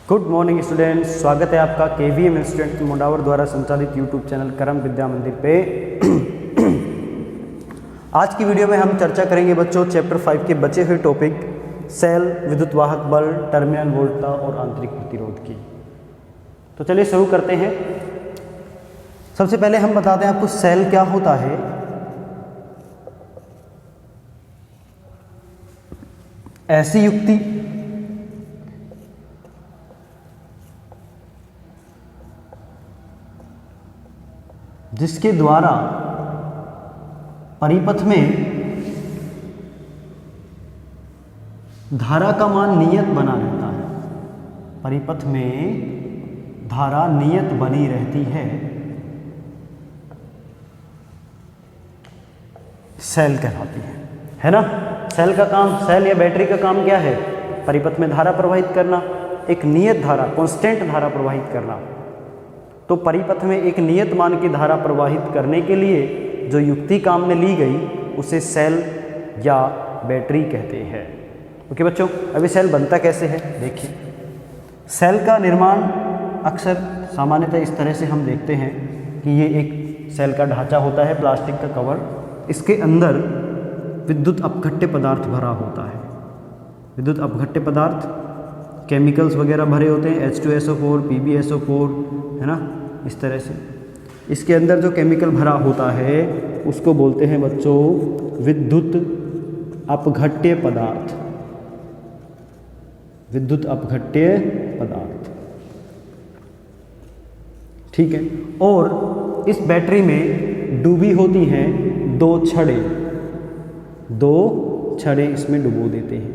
Good morning students, स्वागत है आपका केवीएम इंस्टीट्यूट मुंडावर द्वारा संचालित यूट्यूब चैनल करम विद्या मंदिर पे। आज की वीडियो में हम चर्चा करेंगे बच्चों चैप्टर 5 के बचे हुए टॉपिक सेल, विद्युत वाहक बल, टर्मिनल वोल्टता और आंतरिक प्रतिरोध की। तो चलिए शुरू करते हैं। सबसे पहले हम बताते हैं आपको सेल क्या होता है। ऐसी युक्ति जिसके द्वारा परिपथ में धारा का मान नियत बना रहता है, परिपथ में धारा नियत बनी रहती है, सेल कहलाती है ना। सेल का काम, सेल या बैटरी का काम क्या है? परिपथ में धारा प्रवाहित करना, एक नियत धारा, कांस्टेंट धारा प्रवाहित करना। तो परिपथ में एक नियत मान की धारा प्रवाहित करने के लिए जो युक्ति काम में ली गई उसे सेल या बैटरी कहते हैं। ओके बच्चों, अभी सेल बनता कैसे है देखिए। सेल का निर्माण अक्सर सामान्यतः इस तरह से हम देखते हैं कि ये एक सेल का ढांचा होता है, प्लास्टिक का कवर, इसके अंदर विद्युत अपघट्य पदार्थ भरा होता है। विद्युत अपघट्य पदार्थ केमिकल्स वगैरह भरे होते हैं, H2SO4, PbSO4, है ना, इस तरह से। इसके अंदर जो केमिकल भरा होता है उसको बोलते हैं बच्चों विद्युत अपघट्य पदार्थ। विद्युत अपघट्य पदार्थ, ठीक है। और इस बैटरी में डूबी होती हैं दो छड़ें इसमें डुबो देते हैं।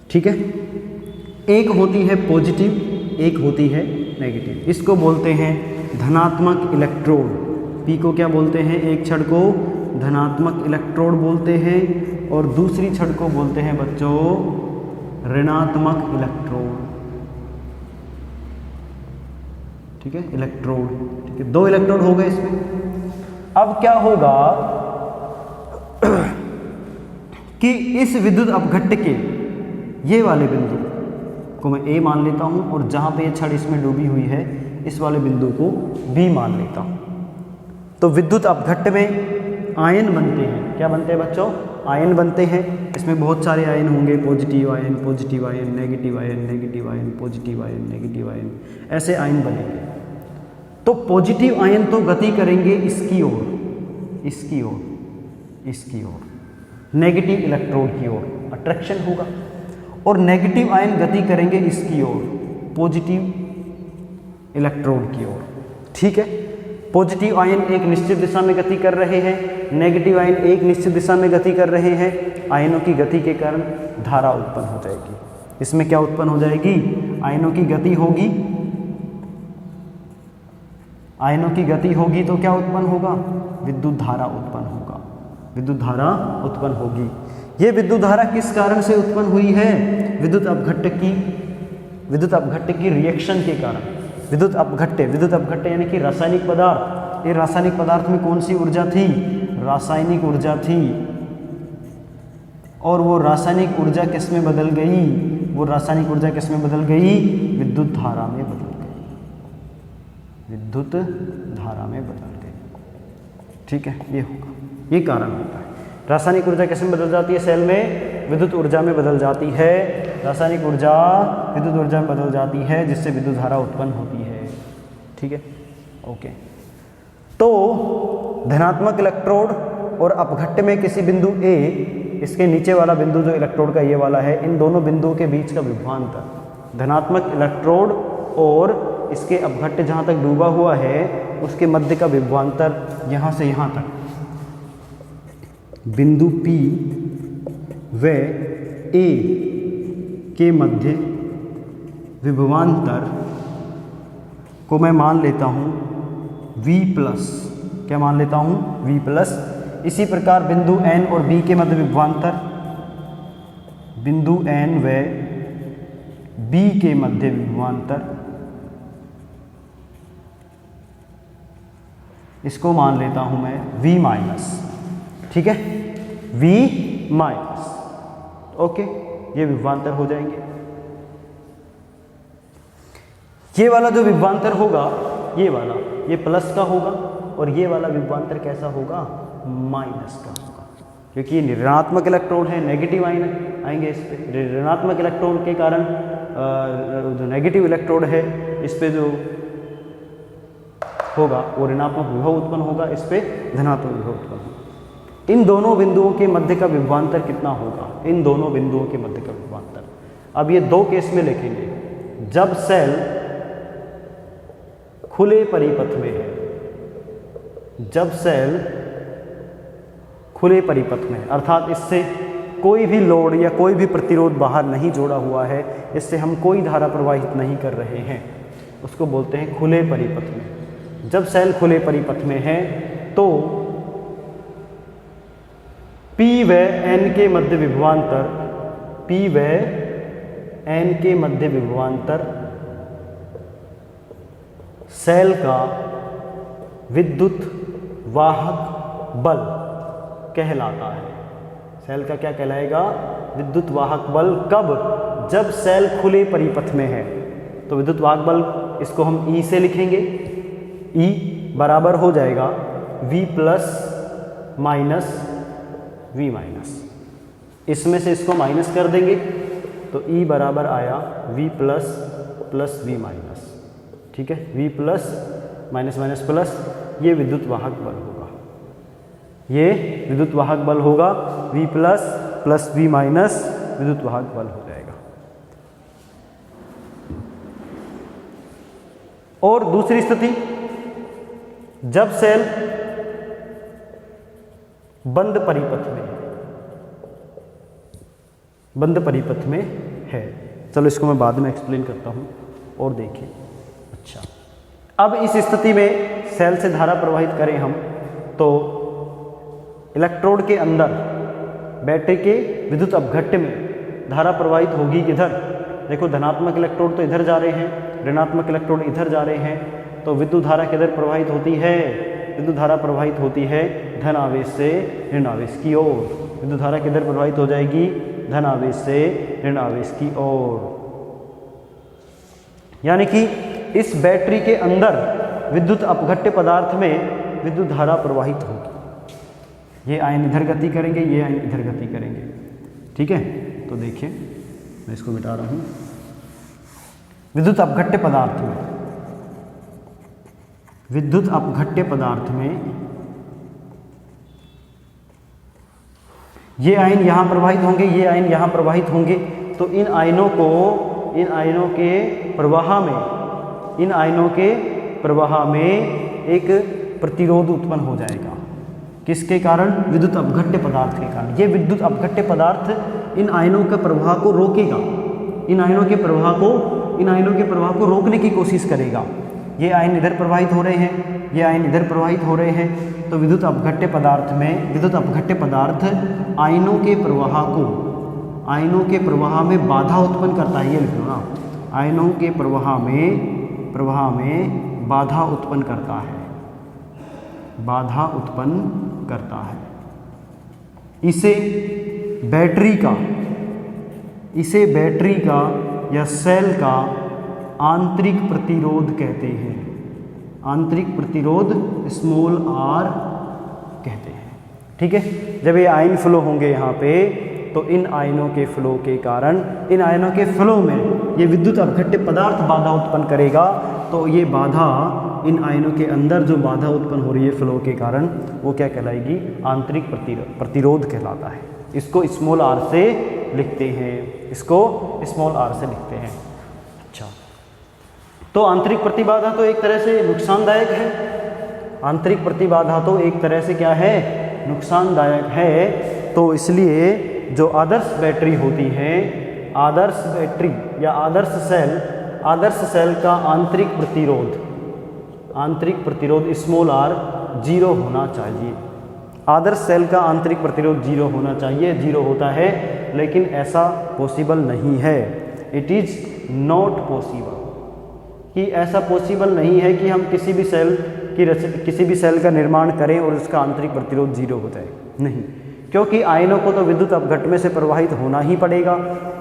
ठीक है, एक होती है पॉजिटिव, एक होती है नेगेटिव। इसको बोलते हैं धनात्मक इलेक्ट्रोड। पी को क्या बोलते हैं? एक छड़ को धनात्मक इलेक्ट्रोड बोलते हैं और दूसरी छड़ को बोलते हैं बच्चों ऋणात्मक इलेक्ट्रोड। ठीक है, इलेक्ट्रोड, ठीक है, दो इलेक्ट्रोड हो गए इसमें। अब क्या होगा कि इस विद्युत अपघट्य के ये वाले बिंदु को मैं ए मान लेता हूं और जहां पे ये छड़ इसमें डूबी हुई है इस वाले बिंदु को बी मान लेता हूं। तो विद्युत अपघट्य में आयन बनते हैं। क्या बनते हैं बच्चों? आयन बनते हैं। इसमें बहुत सारे आयन होंगे, positive ion, negative ion, negative ion, positive ion, negative ion, ऐसे आयन बनेंगे। तो पॉजिटिव आयन तो गति करेंगे इसकी ओर, इसकी ओर, इसकी ओर, नेगेटिव इलेक्ट्रोड की ओर, अट्रैक्शन होगा। और नेगेटिव आयन गति करेंगे इसकी ओर, पॉजिटिव इलेक्ट्रोड की ओर। ठीक है, पॉजिटिव आयन एक निश्चित दिशा में गति कर रहे हैं, नेगेटिव आयन एक निश्चित दिशा में गति कर रहे हैं। आयनों की गति के कारण धारा उत्पन्न हो जाएगी। इसमें क्या उत्पन्न हो जाएगी? आयनों की गति होगी, आयनों की गति होगी तो क्या उत्पन्न होगा? विद्युत धारा उत्पन्न होगा, विद्युत धारा उत्पन्न होगी। ये विद्युत धारा किस कारण से उत्पन्न हुई है? विद्युत अपघट्य की रिएक्शन के कारण। विद्युत अपघट्य यानी कि रासायनिक पदार्थ। ये रासायनिक पदार्थ में कौन सी ऊर्जा थी? रासायनिक ऊर्जा थी। और वो रासायनिक ऊर्जा किस में बदल गई? वो रासायनिक ऊर्जा किस में बदल गई? विद्युत धारा में बदल गई, विद्युत धारा में बदल गई। ठीक है, ये होगा, ये कारण होता है। रासायनिक ऊर्जा किस में बदल जाती है? सेल में विद्युत ऊर्जा में बदल जाती है। रासायनिक ऊर्जा विद्युत ऊर्जा में बदल जाती है जिससे विद्युत धारा उत्पन्न होती है। ठीक है, ओके। तो धनात्मक इलेक्ट्रोड और अपघट्य में किसी बिंदु ए, इसके नीचे वाला बिंदु जो इलेक्ट्रोड का ये वाला है, इन दोनों बिंदुओं के बीच का विभवांतर, धनात्मक इलेक्ट्रोड और इसके अपघट्य जहाँ तक डूबा हुआ है उसके मध्य का विभवांतर यहाँ से यहाँ तक, बिंदु P व A के मध्य विभवांतर को मैं मान लेता हूँ V प्लस। क्या मान लेता हूँ? V plus. इसी प्रकार बिंदु N और B के मध्य विभवांतर, बिंदु N व B के मध्य विभवांतर इसको मान लेता हूं मैं V माइनस, ठीक है, V माइनस, ओके, ये विभवांतर हो जाएंगे। ये वाला जो विभवांतर होगा, ये वाला, ये प्लस का होगा और ये वाला विभवांतर कैसा होगा, माइनस का होगा, क्योंकि ये ऋणात्मक इलेक्ट्रॉन है, नेगेटिव आयन आएंगे इस पे। ऋणात्मक इलेक्ट्रॉन के कारण जो नेगेटिव इलेक्ट्रोड है इस पे जो होगा वो ऋणात्मक विभव उत्पन्न होगा, इस पे धनात्मक विभव उत्पन्न होगा। इन दोनों बिंदुओं के मध्य का विभवांतर कितना होगा, इन दोनों बिंदुओं के मध्य का विभवांतर। अब ये दो केस में लिखेंगे, जब सेल खुले परिपथ में है, जब सेल खुले परिपथ में, अर्थात इससे कोई भी लोड या कोई भी प्रतिरोध बाहर नहीं जोड़ा हुआ है, इससे हम कोई धारा प्रवाहित नहीं कर रहे हैं, उसको बोलते हैं खुले परिपथ में। जब सेल खुले परिपथ में है तो P व N के मध्य विभवांतर, P व N के मध्य विभवांतर सेल का विद्युत वाहक बल कहलाता है। सेल का क्या कहलाएगा, विद्युत वाहक बल। कब, जब सेल खुले परिपथ में है। तो विद्युत वाहक बल इसको हम E से लिखेंगे, E बराबर हो जाएगा V plus minus V minus, इसमें से इसको माइनस कर देंगे तो E बराबर आया V plus plus V minus, ठीक है, V plus minus minus plus, ये विद्युत वाहक बल होगा, ये विद्युत वाहक बल होगा, V plus plus V minus विद्युत वाहक बल हो जाएगा। और दूसरी स्थिति, जब सेल बंद परिपथ में, बंद परिपथ में है। चलो इसको मैं बाद में एक्सप्लेन करता हूं और देखिए। अच्छा, अब इस स्थिति में सेल से धारा प्रवाहित करें हम तो इलेक्ट्रोड के अंदर बैटरी के विद्युत अपघट्य में धारा प्रवाहित होगी किधर, देखो धनात्मक इलेक्ट्रोड तो इधर जा रहे हैं, ऋणात्मक इलेक्ट्रोड इधर जा रहे हैं, तो विद्युत धारा किधर प्रवाहित होती है, विद्युत धारा प्रवाहित होती है धन आवेश से ऋण आवेश की ओर। विद्युत धारा किधर प्रवाहित हो जाएगी, धन आवेश से ऋण आवेश की ओर। यानी कि इस बैटरी के अंदर विद्युत अपघट्य पदार्थ में विद्युत धारा प्रवाहित होगी। ये आयन इधर गति करेंगे, ये आयन इधर गति करेंगे, ठीक है। तो देखिए मैं इसको मिटा रहा हूँ। विद्युत अपघट्य पदार्थ में, विद्युत अपघट्य पदार्थ में ये आयन यहाँ प्रवाहित होंगे, ये आयन यहाँ प्रवाहित होंगे, तो इन आयनों को, इन आयनों के प्रवाह में, इन आयनों के प्रवाह में एक प्रतिरोध उत्पन्न हो जाएगा। किसके कारण, विद्युत अपघट्य पदार्थ के कारण। ये विद्युत अपघट्य पदार्थ इन आयनों के प्रवाह को रोकेगा, इन आयनों के प्रवाह को, इन आयनों के प्रवाह को रोकने की कोशिश करेगा। ये आयन इधर प्रवाहित हो रहे हैं, ये आयन इधर प्रवाहित हो रहे हैं, तो विद्युत अपघट्य पदार्थ में, विद्युत अपघट्य पदार्थ आयनों के प्रवाह को, आयनों के प्रवाह में बाधा उत्पन्न करता है। ये लिख लो ना, आयनों के प्रवाह में बाधा उत्पन्न करता है, बाधा उत्पन्न करता है। इसे बैटरी का, इसे बैटरी का या सेल का आंतरिक प्रतिरोध कहते हैं। आंतरिक प्रतिरोध स्मॉल r कहते हैं, ठीक है। जब ये आयन फ्लो होंगे यहाँ पे, तो इन आयनों के फ्लो के कारण, इन आयनों के फ्लो में ये विद्युत अपघट्य पदार्थ बाधा उत्पन्न करेगा, तो ये बाधा, इन आयनों के अंदर जो बाधा उत्पन्न हो रही है फ्लो के कारण, वो क्या कहलाएगी, आंतरिक प्रतिरोध कहलाता है। इसको स्मॉल r से लिखते हैं, इसको स्मॉल r से लिखते हैं। अच्छा, तो आंतरिक प्रतिबाधा तो एक तरह से नुकसानदायक है, आंतरिक प्रतिबाधा तो एक तरह से क्या है, नुकसानदायक है। तो इसलिए जो आदर्श बैटरी होती है, आदर्श बैटरी या आदर्श सेल का आंतरिक प्रतिरोध स्मॉल r 0 होना चाहिए। आदर्श सेल का आंतरिक प्रतिरोध 0 होना चाहिए, 0 होता है, लेकिन ऐसा पॉसिबल नहीं है। इट इज़ नॉट पॉसिबल, कि ऐसा पॉसिबल नहीं है कि हम किसी भी सेल कि किसी भी सेल का निर्माण करें और उसका आंतरिक प्रतिरोध 0 हो जाए, नहीं, क्योंकि आयनों को तो विद्युत अपघट्ट में से प्रवाहित होना ही पड़ेगा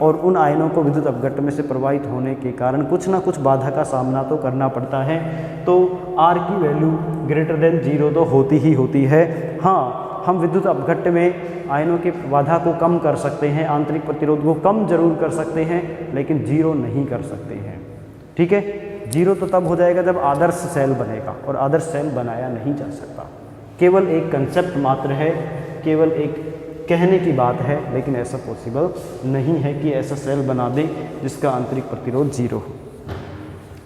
और उन आयनों को विद्युत अपघट्ट में से प्रवाहित होने के कारण कुछ ना कुछ बाधा का सामना तो करना पड़ता है। तो R की वैल्यू ग्रेटर देन 0 तो होती ही होती है। हाँ, हम विद्युत अपघट्ट में आयनों की बाधा को कम कर सकते हैं, आंतरिक प्रतिरोध को कम जरूर कर सकते हैं, लेकिन 0 नहीं कर सकते हैं। ठीक है, 0 तो तब हो जाएगा जब आदर्श सेल बनेगा, और आदर्श सेल बनाया नहीं जा सकता। केवल एक कंसेप्ट मात्र है, केवल एक कहने की बात है, लेकिन ऐसा पॉसिबल नहीं है कि ऐसा सेल बना दे जिसका आंतरिक प्रतिरोध 0 हो।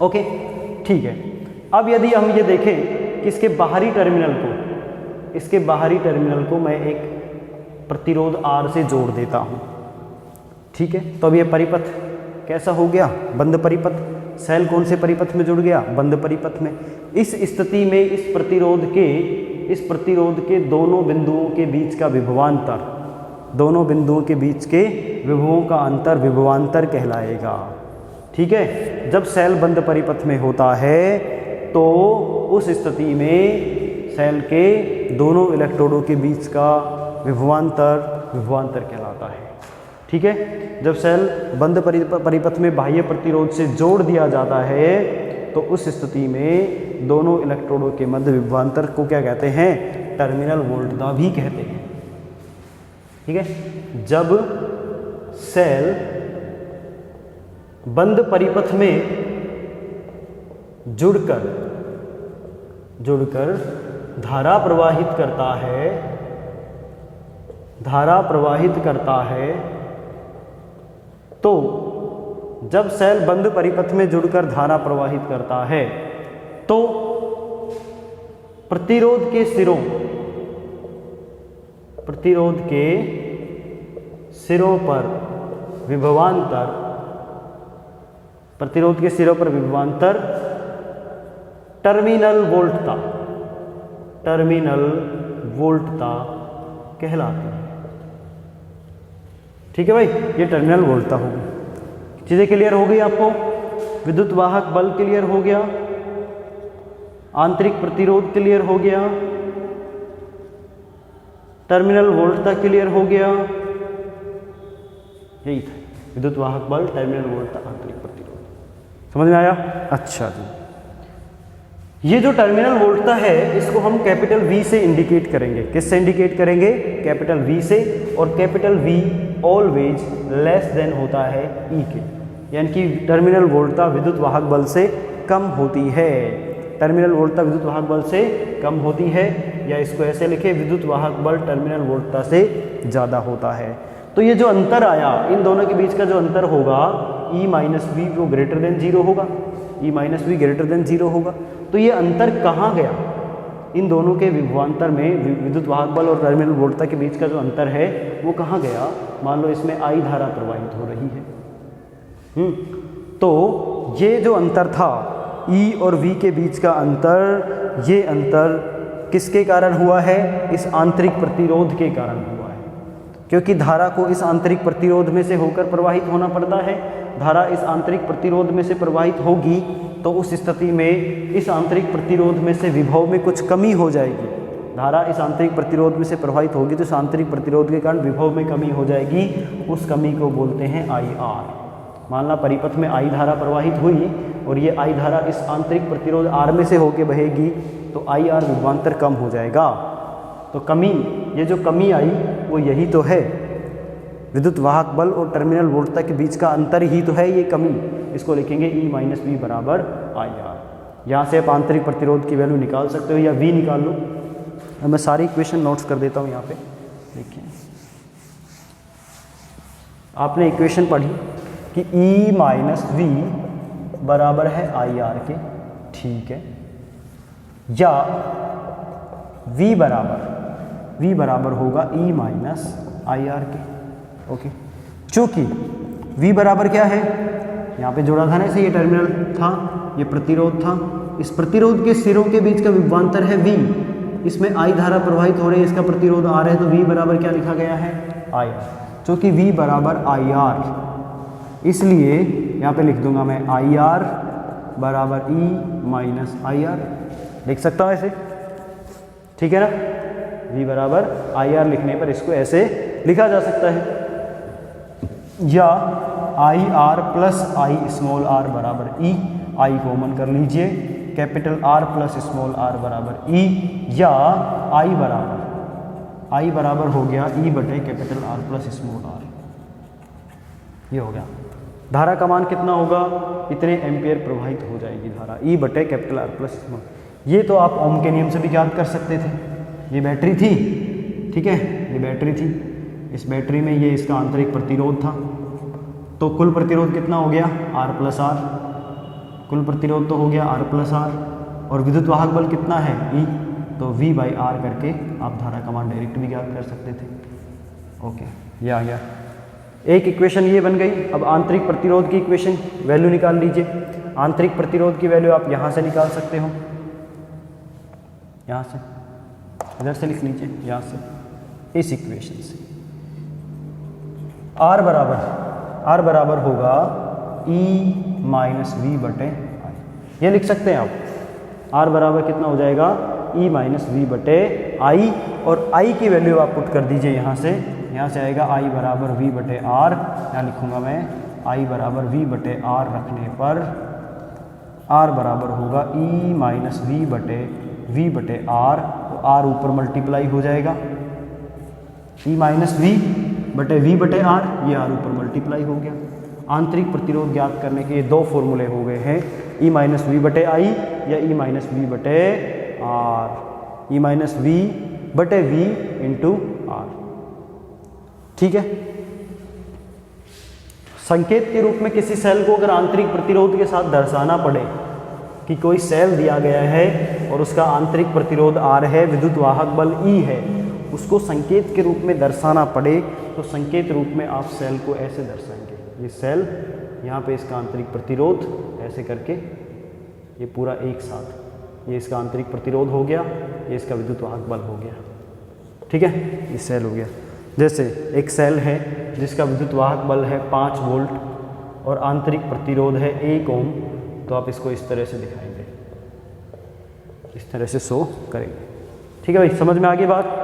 ओके, ठीक है। अब यदि हम ये देखें कि इसके बाहरी टर्मिनल को मैं एक प्रतिरोध R से जोड़ देता हूँ, ठीक है, तो अब ये परिपथ कैसा हो गया? बंद परिपथ। सेल कौन से परिपथ में जुड़ गया? बंद परिपथ में। इस स्थिति में इस प्रतिरोध के दोनों बिंदुओं के बीच का विभवांतर, दोनों बिंदुओं के बीच के विभवों का अंतर विभवांतर कहलाएगा। ठीक है, जब सेल बंद परिपथ में होता है तो उस स्थिति में सेल के दोनों इलेक्ट्रोडों के बीच का विभवांतर कहलाता है। ठीक है, जब सेल बंद परिपथ में बाह्य प्रतिरोध से जोड़ दिया जाता है तो उस स्थिति में दोनों इलेक्ट्रोडों के मध्य विभवांतर को क्या कहते हैं? टर्मिनल वोल्टता भी कहते हैं। ठीक है, जब सेल बंद परिपथ में जुड़कर धारा प्रवाहित करता है, तो जब सेल बंद परिपथ में जुड़कर धारा प्रवाहित करता है तो प्रतिरोध के सिरों पर विभवांतर टर्मिनल वोल्टता कहलाती है। ठीक है भाई, ये टर्मिनल वोल्टता होगी। चीज़ें क्लियर हो गई आपको? विद्युत वाहक बल क्लियर हो गया, आंतरिक प्रतिरोध क्लियर हो गया, टर्मिनल वोल्टता क्लियर हो गया। यही था विद्युत वाहक बल, टर्मिनल वोल्टता, आंतरिक प्रतिरोध। समझ में आया? अच्छा जी। ये जो टर्मिनल वोल्टता है इसको हम कैपिटल V से इंडिकेट करेंगे। किससे इंडिकेट करेंगे? कैपिटल V से। और capital V always less than होता है E के, यानी कि टर्मिनल वोल्टता विद्युत वाहक बल से कम होती है। टर्मिनल वोल्टता विद्युत वाहक बल से कम होती है, या इसको ऐसे लिखे, विद्युत वाहक बल टर्मिनल वोल्टता से ज़्यादा होता है। तो ये जो अंतर आया, इन दोनों के बीच का जो अंतर होगा E माइनस वी वो ग्रेटर देन 0 होगा, E minus V greater than 0 होगा। तो ये अंतर कहाँ गया? इन दोनों के विभवांतर में, विद्युत वाहक बल और टर्मिनल वोल्टता के बीच का जो अंतर है वो कहाँ गया? मान लो इसमें I धारा प्रवाहित हो रही है, तो ये जो अंतर था E और V के बीच का अंतर, ये अंतर किसके कारण हुआ है? इस आंतरिक प्रतिरोध के कारण हुआ है, क्योंकि धारा को इस आंतरिक प्रतिरोध में से होकर प्रवाहित होना पड़ता है। धारा इस आंतरिक प्रतिरोध में से प्रवाहित होगी तो उस स्थिति में इस आंतरिक प्रतिरोध में से विभव में कुछ कमी हो जाएगी। धारा इस आंतरिक प्रतिरोध में से प्रवाहित होगी तो इस आंतरिक प्रतिरोध के कारण विभव में कमी हो जाएगी, उस कमी को बोलते हैं IR। मान ला परिपथ में I धारा प्रवाहित हुई और ये I धारा इस आंतरिक प्रतिरोध R में से होके बहेगी तो IR विभवांतर कम हो जाएगा। तो कमी, ये जो कमी आई वो यही तो है, विद्युत वाहक बल और टर्मिनल वोल्टता के बीच का अंतर ही तो है ये कमी। इसको लिखेंगे E माइनस वी बराबर IR। यहाँ से आप आंतरिक प्रतिरोध की वैल्यू निकाल सकते हो या V निकाल लो। अब मैं सारी इक्वेशन नोट्स कर देता हूँ यहाँ पे। देखिए, आपने इक्वेशन पढ़ी कि E माइनस वी बराबर है IR के, ठीक है, या V बराबर होगा E माइनस IR के। ओके, चूंकि V बराबर क्या है, यहाँ पे जोड़ा था ना इसे, ये टर्मिनल था, ये प्रतिरोध था, इस प्रतिरोध के सिरों के बीच का विभवांतर है V, इसमें I धारा प्रवाहित हो रही है, इसका प्रतिरोध R है, तो V बराबर क्या लिखा गया है? IR। चूंकि V बराबर IR, इसलिए यहाँ पे लिख दूंगा मैं IR बराबर E माइनस IR। लिख सकता हूँ ऐसे, ठीक है ना। V बराबर आई आर लिखने पर इसको ऐसे लिखा जा सकता है, या I R plus I small r बराबर ई, आई कॉमन कर लीजिए, capital R plus small r बराबर ई, या आई बराबर हो गया ई बटे capital R plus small r, ये हो गया। धारा का मान कितना होगा, इतने एम्पियर प्रवाहित हो जाएगी धारा, ई बटे कैपिटल आर प्लस स्मॉल। ये तो आप ओम के नियम से भी ज्ञात कर सकते थे। ये बैटरी थी, ठीक है, ये बैटरी थी, इस बैटरी में ये इसका आंतरिक प्रतिरोध था, तो कुल प्रतिरोध कितना हो गया, आर प्लस आर, कुल प्रतिरोध तो हो गया आर प्लस आर, और विद्युत वाहक बल कितना है, ई, तो V बाई आर करके आप धारा का मान डायरेक्ट भी ज्ञात कर सकते थे। ओके, ये आ गया, एक इक्वेशन ये बन गई। अब आंतरिक प्रतिरोध की इक्वेशन वैल्यू निकाल लीजिए। आंतरिक प्रतिरोध की वैल्यू आप यहाँ से निकाल सकते हो, यहाँ से, इधर से लिख लीजिए, यहाँ से, इस इक्वेशन से। R बराबर होगा E माइनस वी बटे आई, ये लिख सकते हैं आप। R बराबर कितना हो जाएगा, E माइनस वी बटे आई, और I की वैल्यू आप पुट कर दीजिए यहाँ से आएगा I बराबर V बटे आर, यहाँ लिखूँगा मैं I बराबर V बटे आर रखने पर R बराबर होगा E माइनस V बटे आर, तो R ऊपर मल्टीप्लाई हो जाएगा, E माइनस V बटे आर, ये R ऊपर मल्टीप्लाई हो गया। आंतरिक प्रतिरोध ज्ञात करने के ये दो फॉर्मूले हो गए हैं, E माइनस वी बटे आई या E माइनस वी बटे आर, E माइनस वी बटे वी इंटू आर, ठीक है। संकेत के रूप में किसी सेल को अगर आंतरिक प्रतिरोध के साथ दर्शाना पड़े कि कोई सेल दिया गया है और उसका आंतरिक प्रतिरोध R है, विद्युत वाहक बल E है, उसको संकेत के रूप में दर्शाना पड़े तो संकेत रूप में आप सेल को ऐसे दर्शाएंगे। ये सेल, यहाँ पे इसका आंतरिक प्रतिरोध ऐसे करके, ये पूरा एक साथ, ये इसका आंतरिक प्रतिरोध हो गया, ये इसका विद्युत वाहक बल हो गया, ठीक है, ये सेल हो गया। जैसे एक सेल है जिसका विद्युत वाहक बल है 5 वोल्ट और आंतरिक प्रतिरोध है 1 ओम, तो आप इसको इस तरह से दिखाएंगे, इस तरह से शो करेंगे, ठीक है भाई, समझ में आ गई बात।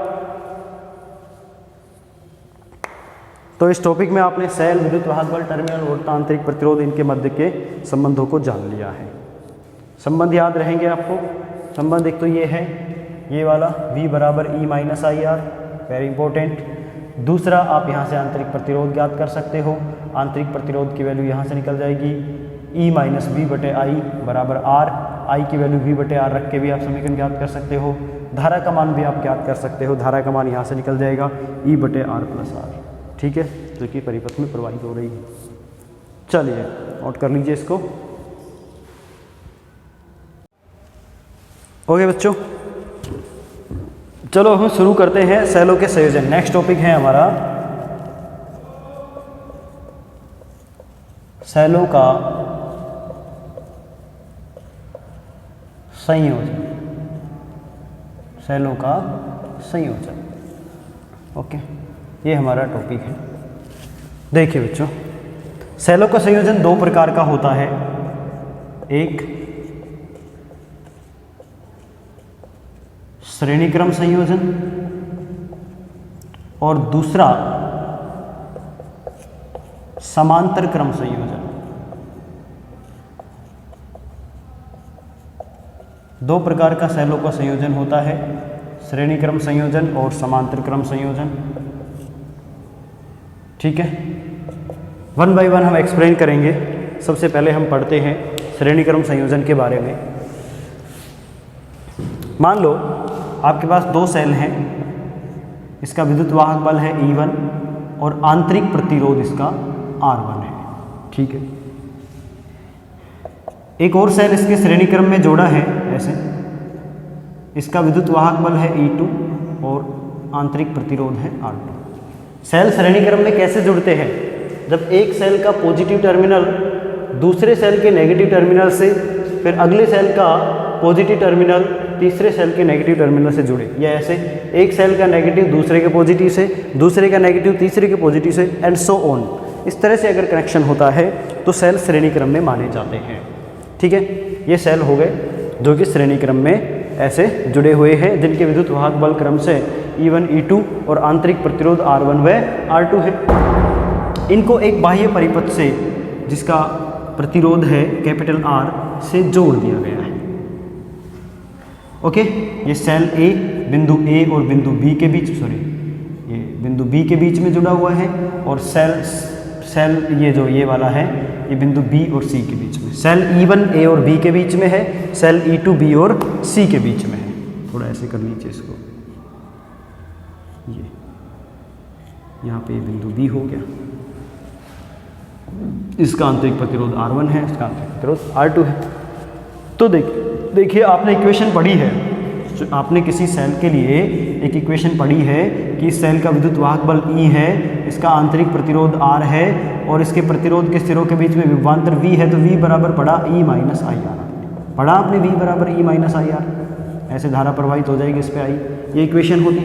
तो इस टॉपिक में आपने सेल, विद्युत वाहक बल, टर्मिनल वोल्ट, आंतरिक प्रतिरोध, इनके मध्य के संबंधों को जान लिया है। संबंध याद रहेंगे आपको। संबंध एक तो ये है, ये वाला V बराबर E minus I are, very important. दूसरा, आप यहाँ से आंतरिक प्रतिरोध ज्ञात कर सकते हो, आंतरिक प्रतिरोध की वैल्यू यहाँ से निकल जाएगी, E माइनस वी बटे आई बराबर आर, आई की वैल्यू V बटे आर रख के भी आप समीकरण ज्ञात कर सकते हो। धारा का मान भी आप ज्ञात कर सकते हो, धारा का मान यहाँ से निकल जाएगा E बटे आर प्लस आर, ठीक है, जो कि परिपथ में प्रवाहित हो रही है। चलिए नोट कर लीजिए इसको। ओके बच्चों, चलो हम शुरू करते हैं सेलों के संयोजन। नेक्स्ट टॉपिक है हमारा सेलों का संयोजन, सेलों का संयोजन। ओके, ये हमारा टॉपिक है। देखिए बच्चों, सेलों का संयोजन दो प्रकार का होता है, एक श्रेणी क्रम संयोजन और दूसरा समांतर क्रम संयोजन। दो प्रकार का सेलों का संयोजन होता है, श्रेणी क्रम संयोजन और समांतर क्रम संयोजन, ठीक है। वन बाय वन हम एक्सप्लेन करेंगे। सबसे पहले हम पढ़ते हैं श्रेणी क्रम संयोजन के बारे में। मान लो आपके पास दो सेल हैं, इसका विद्युत वाहक बल है E1 और आंतरिक प्रतिरोध इसका R1 है, ठीक है। एक और सेल इसके श्रेणी क्रम में जोड़ा है ऐसे, इसका विद्युत वाहक बल है E2 और आंतरिक प्रतिरोध है R2। सेल श्रेणी क्रम में कैसे जुड़ते हैं? जब एक सेल का पॉजिटिव टर्मिनल दूसरे सेल के नेगेटिव टर्मिनल से, फिर अगले सेल का पॉजिटिव टर्मिनल तीसरे सेल के नेगेटिव टर्मिनल से जुड़े, या ऐसे एक सेल का नेगेटिव दूसरे के पॉजिटिव से, दूसरे का नेगेटिव तीसरे के पॉजिटिव से, एंड सो ऑन। इस तरह से अगर कनेक्शन होता है तो सेल श्रेणी क्रम में माने जाते हैं, ठीक है। ये सेल हो गए जो कि श्रेणी क्रम में ऐसे जुड़े हुए हैं जिनके विद्युत वाहक बल क्रम से E1 E2 और आंतरिक प्रतिरोध R1 व R2 है। इनको एक बाह्य परिपथ से जिसका प्रतिरोध है कैपिटल R से जोड़ दिया गया है। ओके, ये सेल A बिंदु A और बिंदु B के बीच, ये बिंदु B के बीच में जुड़ा हुआ है, और सेल ये वाला है ये बिंदु B और C के बीच में। सेल E1 A और B के बीच में है, सेल E2 B और C के बीच में है। थोड़ा ऐसे कर लीजिए इसको, ये यहाँ पे ये बिंदु B हो गया, इसका आंतरिक प्रतिरोध R1 है, इसका आंतरिक प्रतिरोध R2 है। तो देखिए आपने इक्वेशन पढ़ी है, आपने किसी सेल के लिए एक इक्वेशन पढ़ी है कि इस सेल का विद्युत वाहक बल E है, इसका आंतरिक प्रतिरोध R है, और इसके प्रतिरोध के सिरों के बीच में विभवांतर V है, तो V बराबर पड़ा E माइनस आई आर। पढ़ा आपने V बराबर E माइनस आई आर, ऐसे धारा प्रवाहित हो जाएगी इस पे आई, ये इक्वेशन होती है।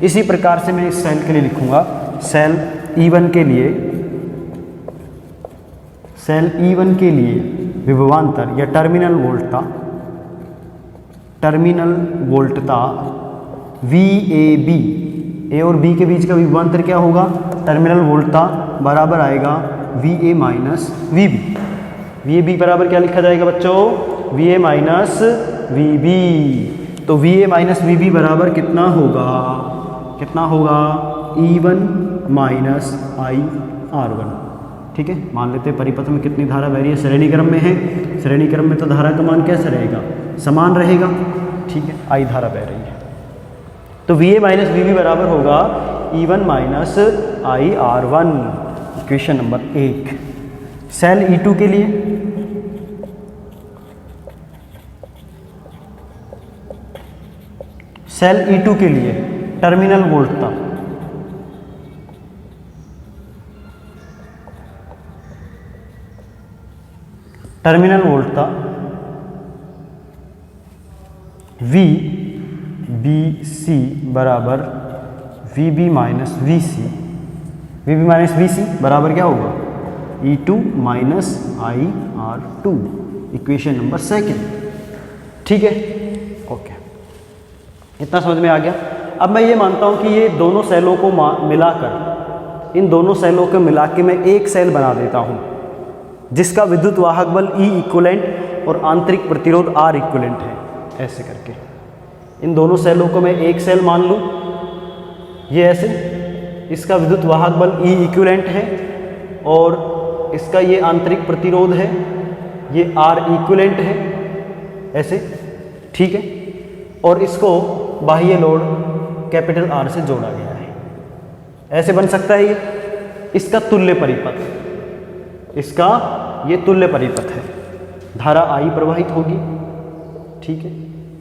इसी प्रकार से मैं इस सेल के लिए लिखूंगा, सेल E1 के लिए विभवांतर या टर्मिनल वोल्टता VAB, A और B के बीच का विभवांतर क्या होगा, टर्मिनल वोल्टता बराबर आएगा VA माइनस VB। VAB बराबर क्या लिखा जाएगा बच्चों, VA माइनस VB। तो VA माइनस VB बराबर कितना होगा E1 माइनस IR1। ठीक है, मान लेते हैं परिपथ में कितनी धारा बह रही है, श्रेणी क्रम में है, श्रेणी क्रम में तो धारा का मान कैसा रहेगा, समान रहेगा। ठीक है, I धारा बह रही है, तो VA माइनस VB बराबर होगा E1 minus IR1, equation number 1। Cell E2 के लिए टर्मिनल वोल्टता VBC बराबर VB माइनस VC बराबर क्या होगा, E2 minus IR2, equation number 2। ठीक है, ओके, इतना समझ में आ गया। अब मैं ये मानता हूँ कि ये दोनों सेलों को मिलाकर, इन दोनों सेलों को मिला के मैं एक सेल बना देता हूँ जिसका विद्युत वाहक बल E इक्विवेलेंट और आंतरिक प्रतिरोध R इक्विवेलेंट है। ऐसे करके इन दोनों सेलों को मैं एक सेल मान लूँ, ये ऐसे, इसका विद्युत वाहक बल E इक्विवेलेंट है और इसका ये आंतरिक प्रतिरोध है, ये R इक्विवेलेंट है, ऐसे। ठीक है, और इसको बाह्य लोड कैपिटल R से जोड़ा गया है, ऐसे बन सकता है। ये इसका तुल्य परिपथ, इसका ये तुल्य परिपथ है, धारा I प्रवाहित होगी। ठीक है,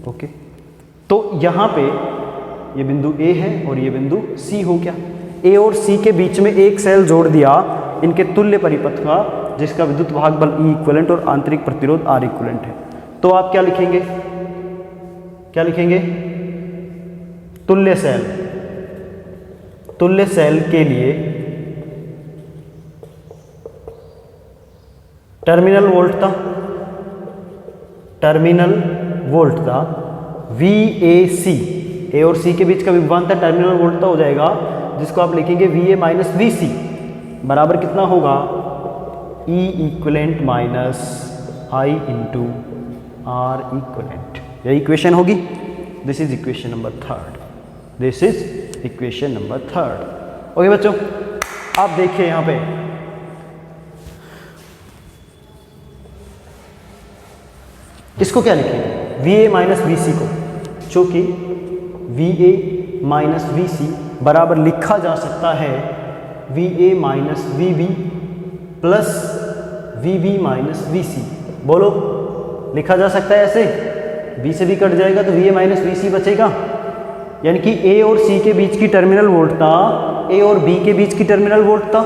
ओके। तो यहाँ पे ये बिंदु A है और ये बिंदु C हो गया। A और C के बीच में एक सेल जोड़ दिया इनके तुल्य परिपथ का, जिसका विद्युत वाहक बल E इक्विवेलेंट और आंतरिक प्रतिरोध R इक्विवेलेंट है। तो आप क्या लिखेंगे, तुल्य सेल के लिए टर्मिनल वोल्टता VAC, A और C के बीच का विभवांतर टर्मिनल वोल्टता हो जाएगा, जिसको आप लिखेंगे VA माइनस VC बराबर कितना होगा, E equivalent minus I into R equivalent. यही इक्वेशन होगी। This is equation number 3rd। Okay बच्चों, आप देखिए यहाँ पे इसको क्या लिखेंगे, VA माइनस VC को, चूंकि VA माइनस VC बराबर लिखा जा सकता है VA minus VB plus VB minus VC। बोलो, लिखा जा सकता है ऐसे, B से भी कट जाएगा तो VA माइनस VC बचेगा, यानी कि A और C के बीच की टर्मिनल वोल्टता A और B के बीच की टर्मिनल वोल्टता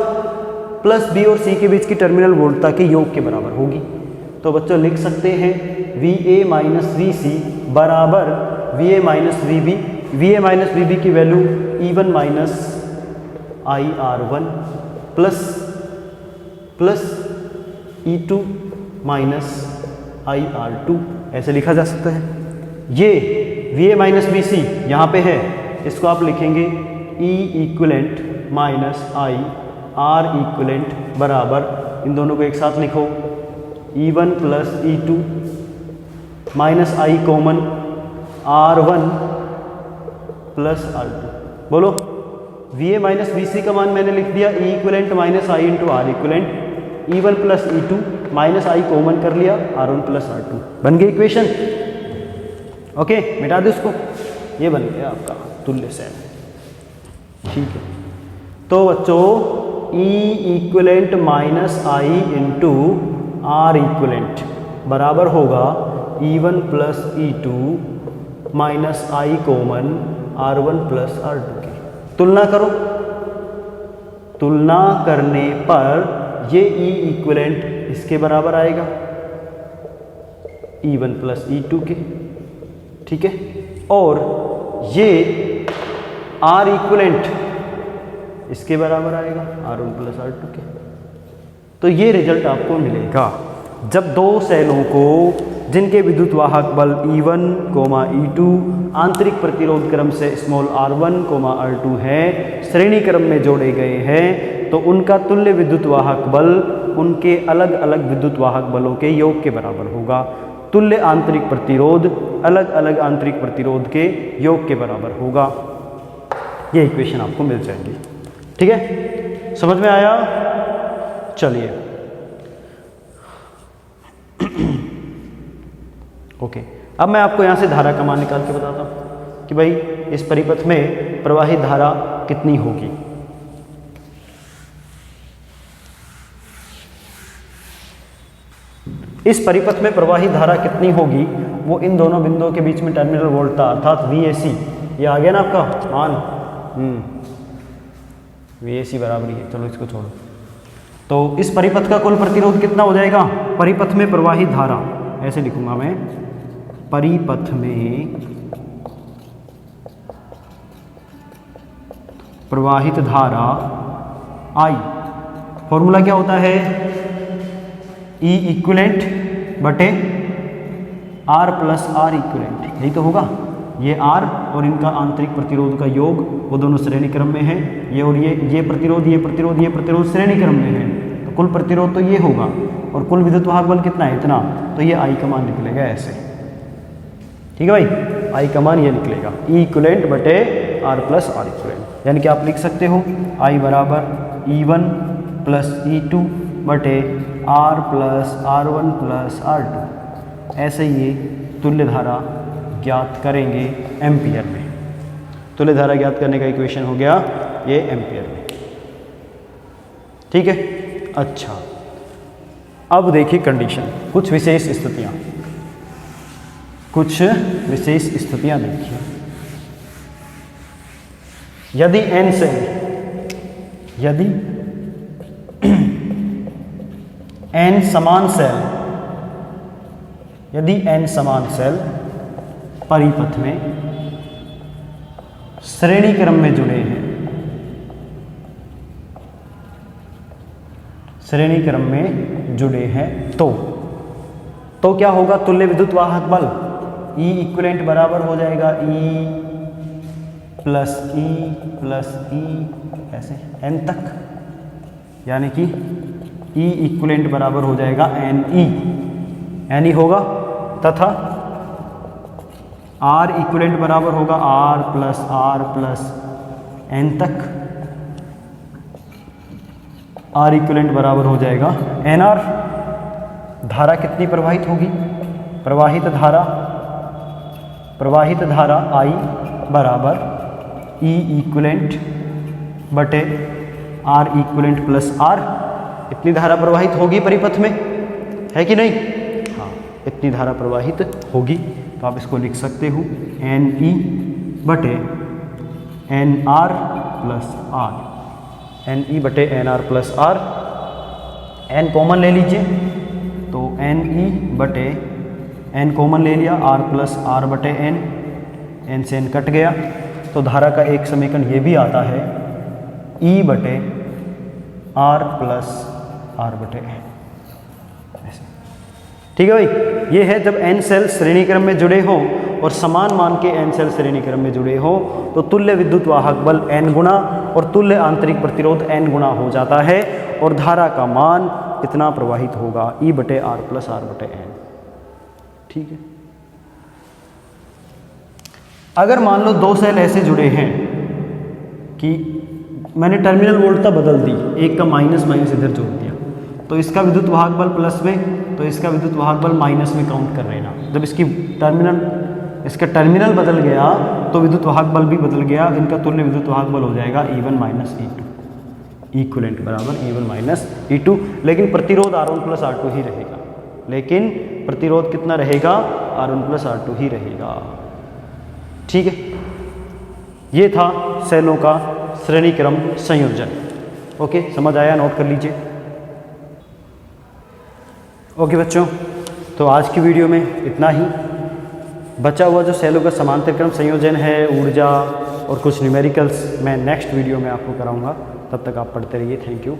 प्लस B और C के बीच की टर्मिनल वोल्टता के योग के बराबर होगी। तो बच्चों लिख सकते हैं VA माइनस VC बराबर VA minus VB। VA minus VB की value E1 minus IR1 plus E2 minus IR2, ऐसे लिखा जा सकता है। ये V A minus B C यहाँ पे है, इसको आप लिखेंगे E equivalent minus I R equivalent बराबर, इन दोनों को एक साथ लिखो, E1 plus E2 minus I common R1 plus R2। बोलो, V A minus B C का मान मैंने लिख दिया E equivalent minus I into R equivalent, E1 plus E2 minus I common कर लिया, R1 प्लस R2 बन गई इक्वेशन। ओके, मिटा दो इसको, ये बन गया आपका तुल्य सेल। ठीक है, तो बच्चों E equivalent minus I into R equivalent बराबर होगा E1 plus E2 minus I common R1 plus R2 की। तुलना करो, तुलना करने पर ये ई इक्वलेंट इसके बराबर आएगा E1 प्लस E2 के, ठीक है, और ये आर इक्वलेंट इसके बराबर आएगा R1 प्लस R2 के। तो ये रिजल्ट आपको मिलेगा जब दो सेलों को जिनके विद्युत वाहक बल E1, E2 आंतरिक प्रतिरोध क्रम से स्मॉल r1, r2 है, श्रेणी क्रम में जोड़े गए हैं, तो उनका तुल्य विद्युत वाहक बल उनके अलग अलग विद्युत वाहक बलों के योग के बराबर होगा। तुल्य आंतरिक प्रतिरोध अलग अलग आंतरिक प्रतिरोध के योग के बराबर होगा। ये इक्वेशन आपको मिल जाएगी। ठीक है, समझ में आया? चलिए ओके, अब मैं आपको यहाँ से धारा का मान निकाल के बताता हूँ कि भाई इस परिपथ में प्रवाहित धारा कितनी होगी। इस परिपथ में प्रवाहित धारा कितनी होगी वो इन दोनों बिंदुओं के बीच में टर्मिनल वोल्ट था, अर्थात VAC। ये आ गया ना आपका मान, VAC बराबर ही है। चलो इसको छोड़ो। तो इस परिपथ का कुल प्रतिरोध कितना हो जाएगा? परिपथ में प्रवाहित धारा, ऐसे लिखूंगा मैं, परिपथ में प्रवाहित धारा I, फॉर्मूला क्या होता है? E इक्विवेलेंट बटे R प्लस R इक्विवेलेंट, यही तो होगा। ये R और इनका आंतरिक प्रतिरोध का योग, वो दोनों श्रेणी क्रम में है, ये और ये प्रतिरोध, ये प्रतिरोध, ये प्रतिरोध श्रेणी क्रम में है, तो कुल प्रतिरोध तो ये होगा। और कुल विद्युत वाहक बल कितना है? इतना। तो ये I का मान निकलेगा ऐसे। ठीक है भाई, I का मान ये निकलेगा E इक्विवेलेंट बटे R प्लस R इक्विवेलेंट। यानी कि आप लिख सकते हो I बराबर E1 प्लस E2 बटे R plus R1 plus R2। ऐसे ये तुल्य धारा ज्ञात करेंगे एम्पियर में। तुल्य धारा ज्ञात करने का इक्वेशन हो गया ये एम्पियर में। ठीक है, अच्छा अब देखिए कंडीशन, कुछ विशेष स्थितियां, कुछ विशेष स्थितियां देखिए। यदि n सेल, यदि n समान सेल, यदि n समान सेल परिपथ में श्रेणी क्रम में जुड़े हैं, श्रेणी क्रम में जुड़े हैं, तो क्या होगा? तुल्य विद्युत वाहक बल E इक्विवेलेंट बराबर हो जाएगा E प्लस E ऐसे n तक, यानी कि E इक्विवेलेंट बराबर हो जाएगा NE होगा, तथा R इक्विवेलेंट बराबर होगा R प्लस N तक। R इक्विवेलेंट बराबर हो जाएगा NR। धारा कितनी प्रवाहित होगी? प्रवाहित धारा I बराबर E इक्विवेलेंट बटे R इक्विवेलेंट प्लस R। इतनी धारा प्रवाहित होगी परिपथ में, है कि नहीं? हाँ, इतनी धारा प्रवाहित होगी। तो आप इसको लिख सकते हो NE बटे NR प्लस R, NE बटे NR plus R। N common ले लीजिए, तो NE बटे N कॉमन ले लिया, R प्लस R बटे N से N कट गया। तो धारा का एक समीकरण ये भी आता है E बटे R प्लस R बटे N। ठीक है भाई। ये है जब n सेल श्रेणी क्रम में जुड़े हों और समान मान के n सेल श्रेणी क्रम में जुड़े हों तो तुल्य विद्युत वाहक बल n गुना और तुल्य आंतरिक प्रतिरोध n गुना हो जाता है और धारा का मान कितना प्रवाहित होगा, E/R + R/n। ठीक है। अगर मान लो दो सेल ऐसे जुड़े हैं कि मैंने टर्मिनल वोल्टता बदल दी, एक का माइनस माइनस इधर जोड़ दिया, तो इसका विद्युत वाहक बल प्लस में तो इसका विद्युत वाहक बल माइनस में काउंट कर लेना। जब इसका टर्मिनल बदल गया तो विद्युत वाहक बल भी बदल गया, इनका तुल्य विद्युत वाहक बल हो जाएगा E1 - E2, इक्विवेलेंट बराबर E1 - E2। लेकिन प्रतिरोध R1 + R2 ही रहेगा, लेकिन प्रतिरोध कितना रहेगा, R1 + R2 ही रहेगा। ठीक है। ये था सेलों का श्रेणी क्रम संयोजन। ओके, समझ आया, नोट कर लीजिए। ओके बच्चों, तो आज की वीडियो में इतना ही। बचा हुआ जो सेलों का समांतर क्रम संयोजन है, ऊर्जा और कुछ न्यूमेरिकल्स मैं नेक्स्ट वीडियो में आपको कराऊंगा। तब तक आप पढ़ते रहिए। Thank you.